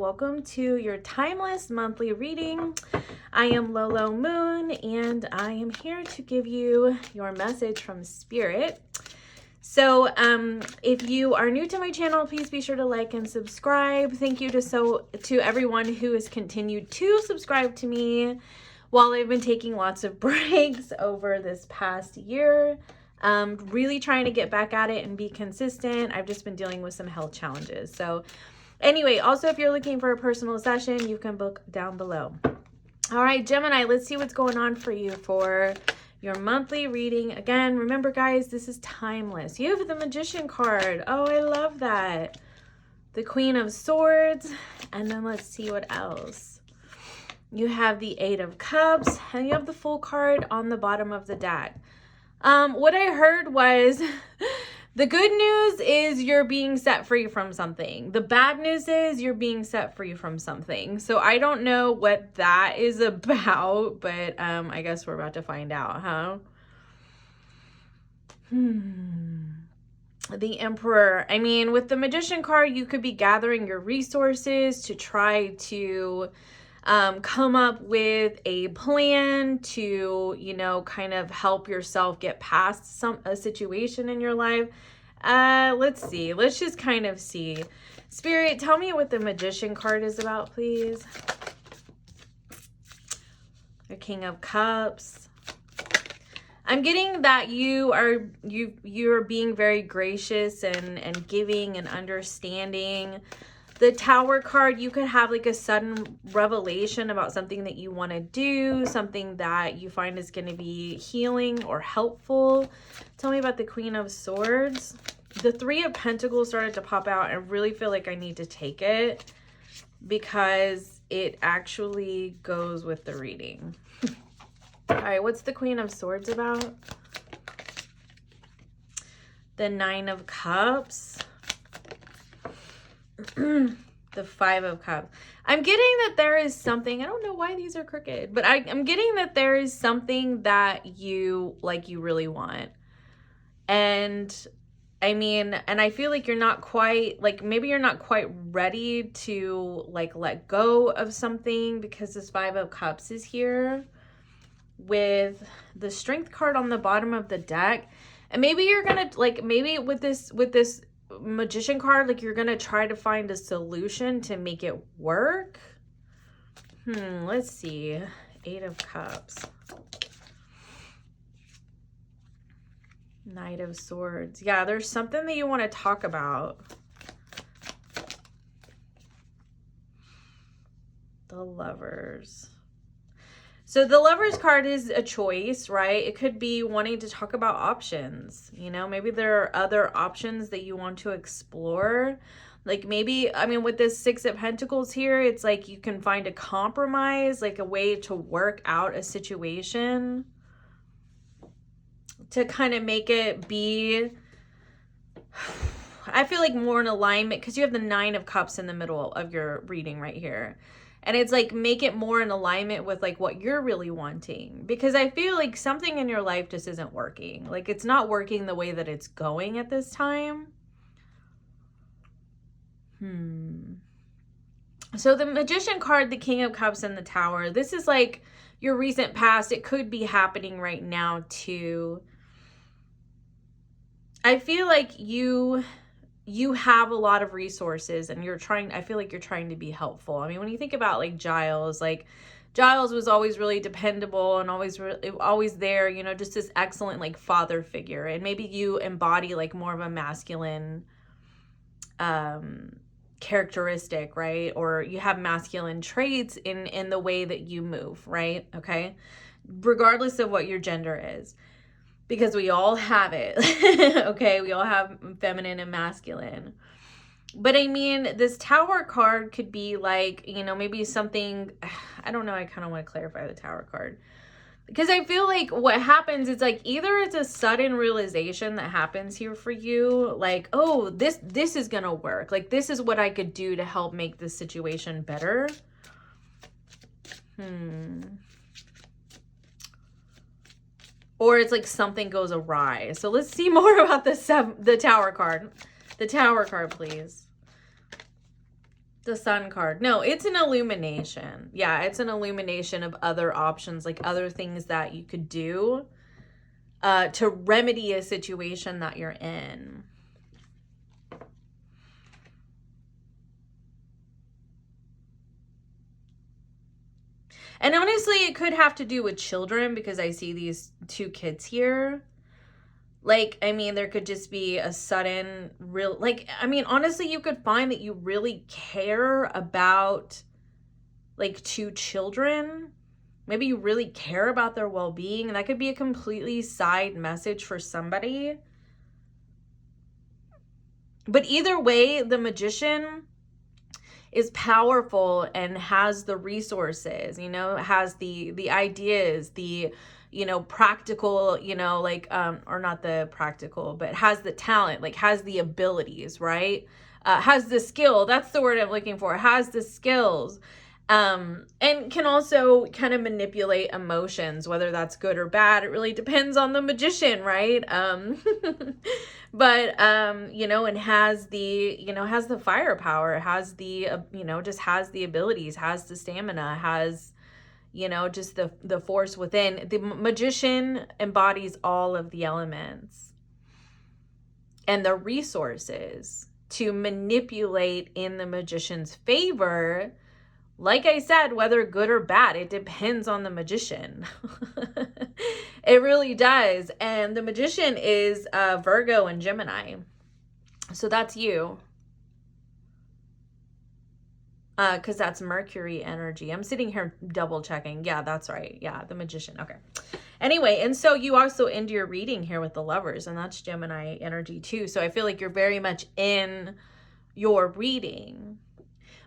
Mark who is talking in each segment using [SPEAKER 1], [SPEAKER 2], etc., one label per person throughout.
[SPEAKER 1] welcome to your timeless monthly reading. I am Lolo Moon, and I am here to give you your message from Spirit. So if you are new to my channel, please be sure to like and subscribe. Thank you to everyone who has continued to subscribe to me while I've been taking lots of breaks over this past year. Really trying to get back at it and be consistent. I've just been dealing with some health challenges. So anyway, also if you're looking for a personal session, you can book down below. All right, Gemini, let's see what's going on for you for your monthly reading. Again, remember guys, this is timeless. You have the Magician card. Oh, I love that. The Queen of Swords. And then let's see what else. You have the Eight of Cups, and you have the Fool card on the bottom of the deck. What I heard was the good news is you're being set free from something. The bad news is you're being set free from something. So I don't know what that is about, but I guess we're about to find out, huh? The Emperor. I mean, with the Magician card, you could be gathering your resources to try to come up with a plan to, you know, kind of help yourself get past a situation in your life. Let's see. Let's just kind of see. Spirit, tell me what the Magician card is about, please. The King of Cups. I'm getting that you're being very gracious and giving and understanding. The Tower card, you could have like a sudden revelation about something that you want to do, something that you find is going to be healing or helpful. Tell me about the Queen of Swords. The Three of Pentacles started to pop out. I really feel like I need to take it because it actually goes with the reading. All right, what's the Queen of Swords about? The Nine of Cups. The Five of Cups. I'm getting that there is something, I don't know why these are crooked, but I'm getting that there is something that you really want. And I mean, and I feel like you're not quite, like maybe you're not quite ready to like let go of something because this Five of Cups is here with the Strength card on the bottom of the deck. And maybe you're gonna like, maybe with this Magician card, like you're gonna try to find a solution to make it work. Let's see. Eight of Cups. Knight of Swords. Yeah, there's something that you want to talk about. The Lovers. So the Lovers card is a choice, right? It could be wanting to talk about options. You know, maybe there are other options that you want to explore. Like maybe, I mean, with this Six of Pentacles here, it's like you can find a compromise, like a way to work out a situation to kind of make it be, I feel like more in alignment because you have the Nine of Cups in the middle of your reading right here. And it's like, make it more in alignment with like what you're really wanting. Because I feel like something in your life just isn't working. Like it's not working the way that it's going at this time. So the Magician card, the King of Cups, and the Tower. This is like your recent past. It could be happening right now too. I feel like you have a lot of resources and I feel like you're trying to be helpful. I mean, when you think about like Giles was always really dependable and always there, you know, just this excellent like father figure. And maybe you embody like more of a masculine characteristic, right? Or you have masculine traits in the way that you move, right? Okay. Regardless of what your gender is. Because we all have it, okay? We all have feminine and masculine. But I mean, this Tower card could be like, you know, maybe something, I don't know, I kind of want to clarify the Tower card. Because I feel like what happens is like, either it's a sudden realization that happens here for you, like, oh, this is going to work. Like, this is what I could do to help make this situation better. Or it's like something goes awry. So let's see more about the Tower card. The Tower card, please. The Sun card. No, it's an illumination. Yeah, it's an illumination of other options, like other things that you could do to remedy a situation that you're in. And honestly, it could have to do with children because I see these two kids here. Like, I mean, there could just be a sudden real, like, I mean, honestly, you could find that you really care about like two children. Maybe you really care about their well-being. That could be a completely side message for somebody. But either way, the Magician is powerful and has the resources, you know, has the ideas, the, you know, practical, you know, like, or not the practical, but has the talent, like has the abilities, right? Has the skill. That's the word I'm looking for. Has the skills. And can also kind of manipulate emotions, whether that's good or bad. It really depends on the magician, right? But, you know, and has the, you know, has the firepower, has the, you know, just has the abilities, has the stamina, has, you know, just the force within. The magician embodies all of the elements and the resources to manipulate in the magician's favor. Like I said, whether good or bad, it depends on the magician. It really does. And the magician is Virgo and Gemini. So that's you. Because that's Mercury energy. I'm sitting here double checking. Yeah, that's right. Yeah, the magician. Okay. Anyway, and so you also end your reading here with the Lovers, and that's Gemini energy too. So I feel like you're very much in your reading.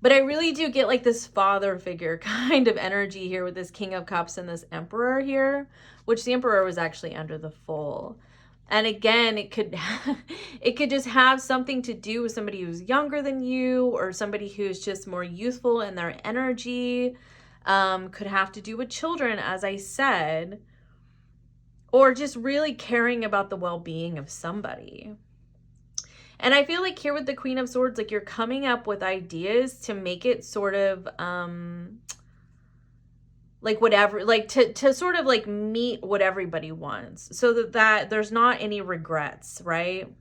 [SPEAKER 1] But I really do get like this father figure kind of energy here with this King of Cups and this Emperor here, which the Emperor was actually under the Fool. And again, it could it could just have something to do with somebody who's younger than you or somebody who's just more youthful in their energy. Could have to do with children, as I said, or just really caring about the well-being of somebody. And I feel like here with the Queen of Swords, like you're coming up with ideas to make it sort of, like whatever, like to sort of like meet what everybody wants so that there's not any regrets, right?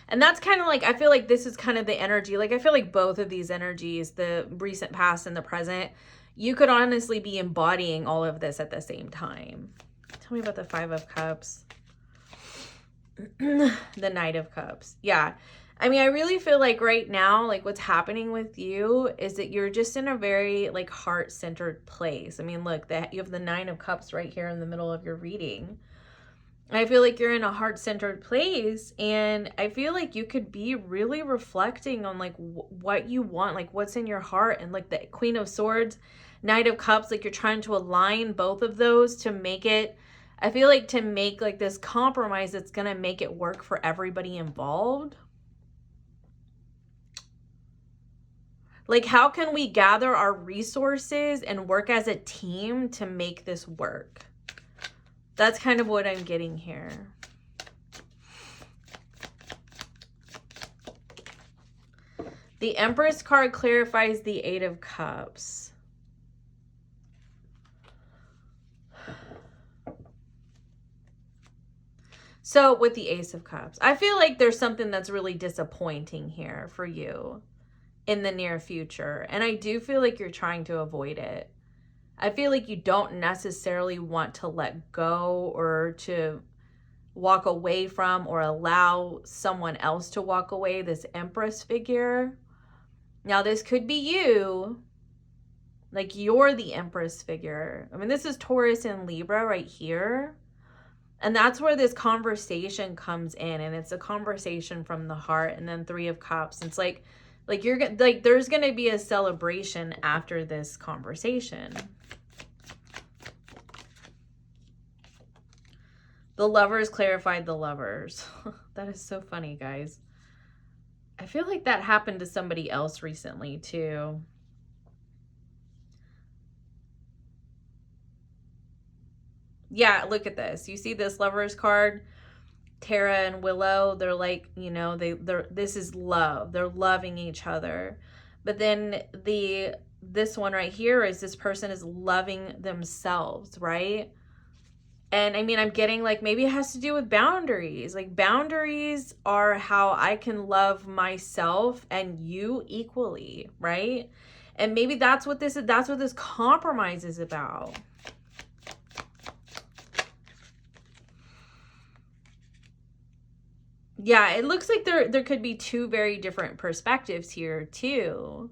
[SPEAKER 1] And that's kind of like, I feel like this is kind of the energy. Like I feel like both of these energies, the recent past and the present, you could honestly be embodying all of this at the same time. Tell me about the Five of Cups. The Knight of Cups. Yeah. I mean, I really feel like right now, like what's happening with you is that you're just in a very like heart-centered place. I mean, look, you have the Nine of Cups right here in the middle of your reading. I feel like you're in a heart-centered place, and I feel like you could be really reflecting on like what you want, like what's in your heart. And like the Queen of Swords, Knight of Cups, like you're trying to align both of those to make it, I feel like to make like this compromise that's going to make it work for everybody involved. Like, how can we gather our resources and work as a team to make this work? That's kind of what I'm getting here. The Empress card clarifies the Eight of Cups. So with the Ace of Cups, I feel like there's something that's really disappointing here for you in the near future. And I do feel like you're trying to avoid it. I feel like you don't necessarily want to let go or to walk away from or allow someone else to walk away, this Empress figure. Now, this could be you. Like, you're the Empress figure. I mean, this is Taurus and Libra right here. And that's where this conversation comes in, and it's a conversation from the heart. And then Three of Cups. It's like you're like there's going to be a celebration after this conversation. The Lovers clarified the Lovers. That is so funny, guys. I feel like that happened to somebody else recently too. Yeah, look at this. You see this Lovers card? Tara and Willow, they're like, you know, this is love. They're loving each other. But then this one right here is this person is loving themselves, right? And I mean, I'm getting like, maybe it has to do with boundaries. Like, boundaries are how I can love myself and you equally, right? And maybe that's what this compromise is about. Yeah, it looks like there could be two very different perspectives here too.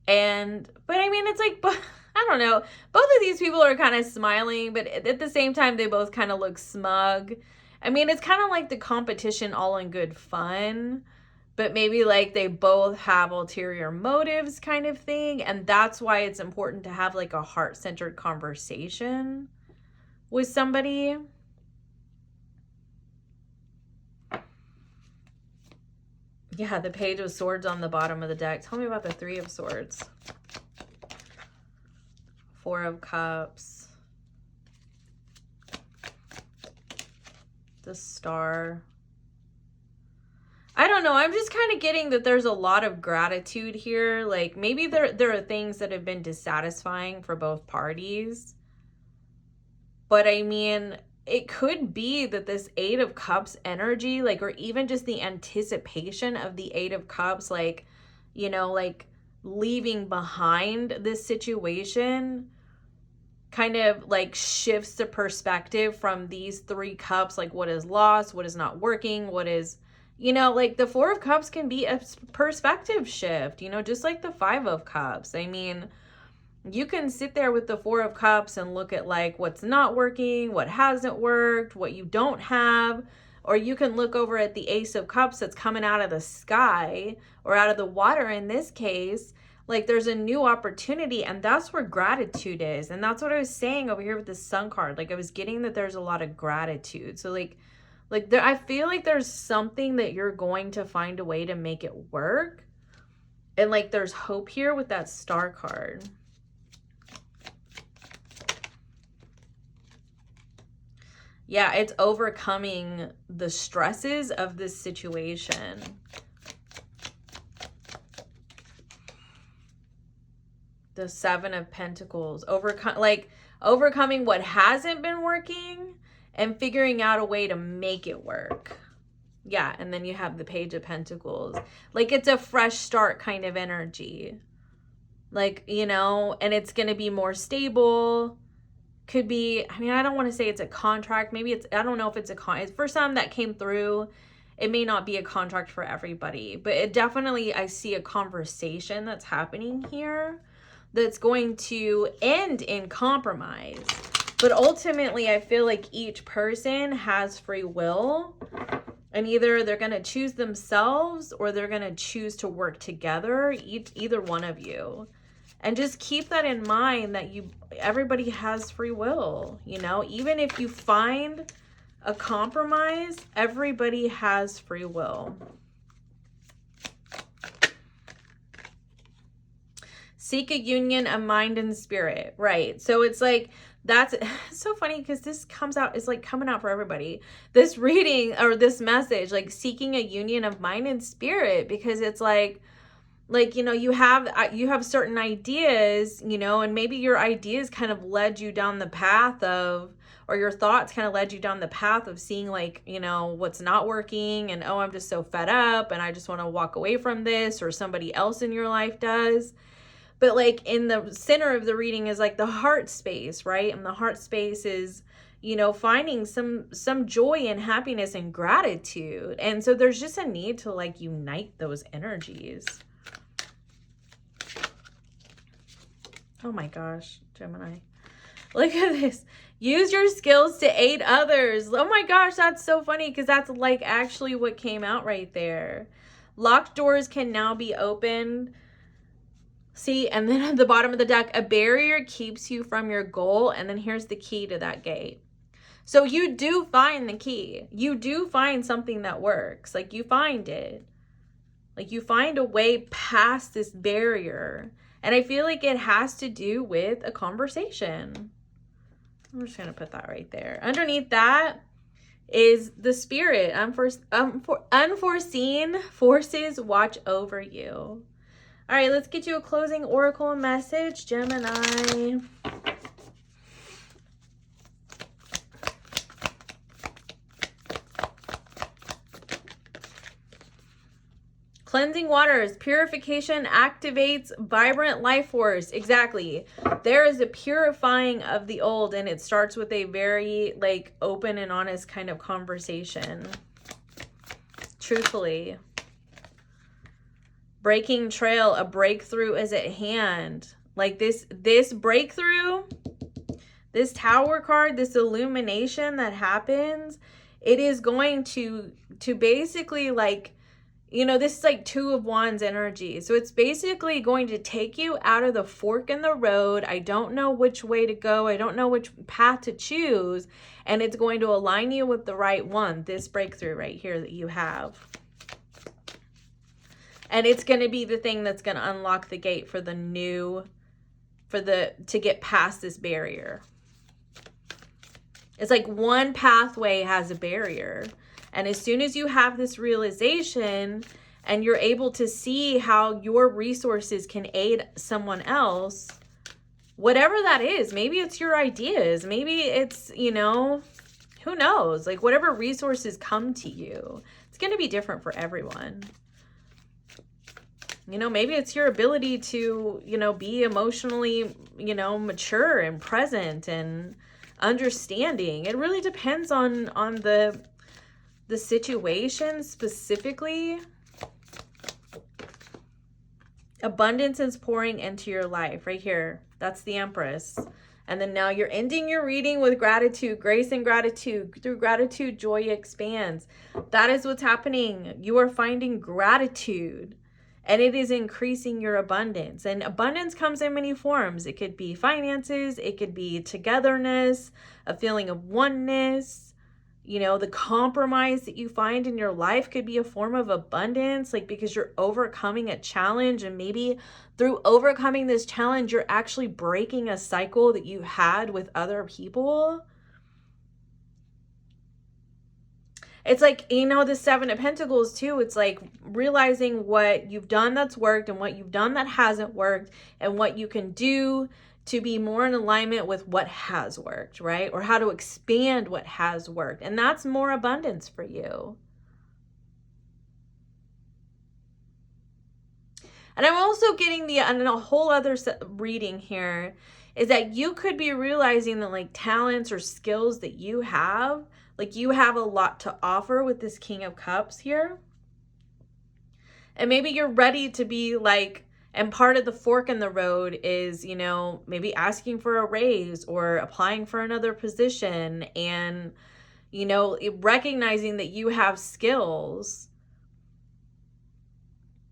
[SPEAKER 1] But I mean, it's like, I don't know. Both of these people are kind of smiling, but at the same time, they both kind of look smug. I mean, it's kind of like the competition all in good fun, but maybe like they both have ulterior motives kind of thing. And that's why it's important to have like a heart-centered conversation with somebody. Yeah, the Page of Swords on the bottom of the deck. Tell me about the Three of Swords. Four of Cups. The Star. I don't know. I'm just kind of getting that there's a lot of gratitude here. Like, maybe there are things that have been dissatisfying for both parties. But I mean, it could be that this Eight of Cups energy, like, or even just the anticipation of the Eight of Cups, like, you know, like leaving behind this situation kind of like shifts the perspective from these three cups, like what is lost, what is not working, what is, you know, like the Four of Cups can be a perspective shift, you know, just like the Five of Cups. I mean, you can sit there with the Four of Cups and look at like what's not working, what hasn't worked, what you don't have, or you can look over at the Ace of Cups that's coming out of the sky or out of the water in this case. Like, there's a new opportunity, and that's where gratitude is. And that's what I was saying over here with the Sun card. Like, I was getting that there's a lot of gratitude. So like there, I feel like there's something that you're going to find a way to make it work. And like there's hope here with that Star card. Yeah, it's overcoming the stresses of this situation. The Seven of Pentacles. Overcoming what hasn't been working and figuring out a way to make it work. Yeah, and then you have the Page of Pentacles. Like, it's a fresh start kind of energy. Like, you know, and it's going to be more stable. Could be, I mean, I don't want to say it's a contract. Maybe it's, I don't know if it's for some that came through, it may not be a contract for everybody, but it definitely, I see a conversation that's happening here that's going to end in compromise. But ultimately, I feel like each person has free will, and either they're going to choose themselves or they're going to choose to work together, either one of you. And just keep that in mind that everybody has free will, you know, even if you find a compromise, everybody has free will. Seek a union of mind and spirit, right? So it's like, that's so funny because this comes out, it's like coming out for everybody. This reading or this message, like seeking a union of mind and spirit, because it's like, you know, you have certain ideas, you know, and maybe your ideas kind of led you down the path of, or your thoughts kind of led you down the path of seeing like, you know, what's not working and, oh, I'm just so fed up and I just want to walk away from this, or somebody else in your life does. But like in the center of the reading is like the heart space, right? And the heart space is, you know, finding some joy and happiness and gratitude. And so there's just a need to like unite those energies. Oh my gosh, Gemini. Look at this. Use your skills to aid others. Oh my gosh, that's so funny because that's like actually what came out right there. Locked doors can now be opened. See, and then at the bottom of the deck, a barrier keeps you from your goal. And then here's the key to that gate. So you do find the key. You do find something that works. Like you find it. Like you find a way past this barrier. And I feel like it has to do with a conversation. I'm just going to put that right there. Underneath that is the Spirit. Unforeseen forces watch over you. All right, let's get you a closing oracle message, Gemini. Cleansing waters, purification activates vibrant life force. Exactly. There is a purifying of the old, and it starts with a very like open and honest kind of conversation. Truthfully. Breaking trail, a breakthrough is at hand. Like this breakthrough, this Tower card, this illumination that happens, it is going to basically like, you know, this is like Two of Wands energy. So it's basically going to take you out of the fork in the road. I don't know which way to go. I don't know which path to choose. And it's going to align you with the right one. This breakthrough right here that you have. And it's going to be the thing that's going to unlock the gate for the new, to get past this barrier. It's like one pathway has a barrier. And as soon as you have this realization and you're able to see how your resources can aid someone else, whatever that is, maybe it's your ideas, maybe it's, you know, who knows, like whatever resources come to you, it's going to be different for everyone. You know, maybe it's your ability to, you know, be emotionally, you know, mature and present and understanding. It really depends on the situation specifically. Abundance is pouring into your life right here. That's the Empress. And then now you're ending your reading with gratitude, grace and gratitude. Through gratitude, joy expands. That is what's happening. You are finding gratitude and it is increasing your abundance. And abundance comes in many forms. It could be finances. It could be togetherness, a feeling of oneness. You know, the compromise that you find in your life could be a form of abundance, like because you're overcoming a challenge, and maybe through overcoming this challenge, you're actually breaking a cycle that you had with other people. It's like, you know, the Seven of Pentacles too. It's like realizing what you've done that's worked and what you've done that hasn't worked and what you can do to be more in alignment with what has worked, right? Or how to expand what has worked. And that's more abundance for you. And I'm also getting and a whole other reading here is that you could be realizing that like talents or skills that you have, like you have a lot to offer with this King of Cups here. And maybe you're ready to be like, and part of the fork in the road is, you know, maybe asking for a raise or applying for another position and, you know, recognizing that you have skills.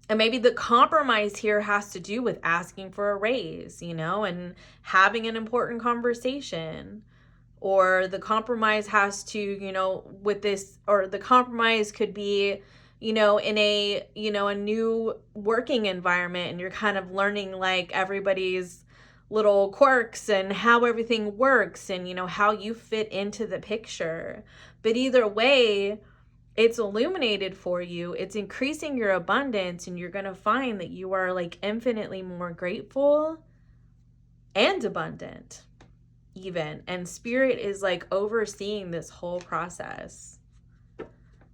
[SPEAKER 1] And maybe the compromise here has to do with asking for a raise, you know, and having an important conversation. Or the compromise has to, you know, with this, or the compromise could be, you know, in a, you know, a new working environment, and you're kind of learning like everybody's little quirks and how everything works and, you know, how you fit into the picture. But either way, it's illuminated for you. It's increasing your abundance, and you're going to find that you are like infinitely more grateful and abundant even. And Spirit is like overseeing this whole process.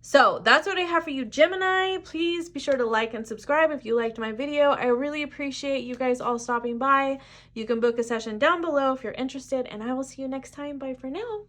[SPEAKER 1] So that's what I have for you, Gemini. Please be sure to like and subscribe if you liked my video. I really appreciate you guys all stopping by. You can book a session down below if you're interested, and I will see you next time. Bye for now.